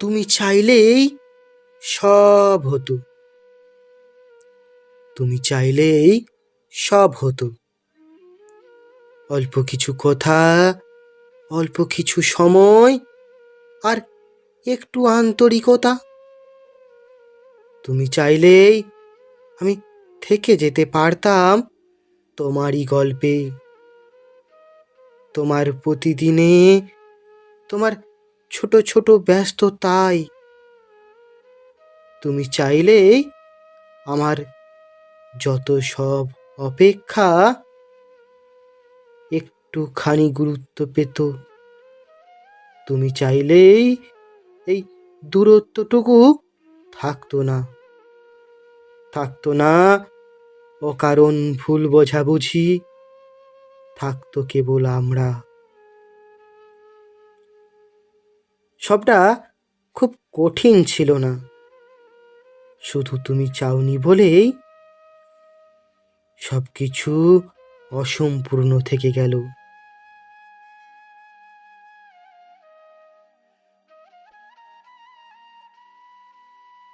তুমি চাইলেই সব হতো। তুমি চাইলেই সব হতো। অল্প কিছু কথা, অল্প কিছু সময়, আর একটু আন্তরিকতা। তুমি চাইলেই আমি থেকে যেতে পারতাম তোমারই গল্পে, তোমার প্রতিদিনে, তোমার ছোট ছোট ব্যস্ততায়। তুমি চাইলেই আমার যত সব অপেক্ষা একটুখানি গুরুত্ব পেত। তুমি চাইলেই এই দূরত্বটুকু থাকতো না, থাকতো না অকারণ ভুল বোঝাবুঝি, থাকতো কেবল আমরা। সবটা খুব কঠিন ছিল না, শুধু তুমি চাওনি বলেই সবকিছু অসম্পূর্ণ থেকে গেল।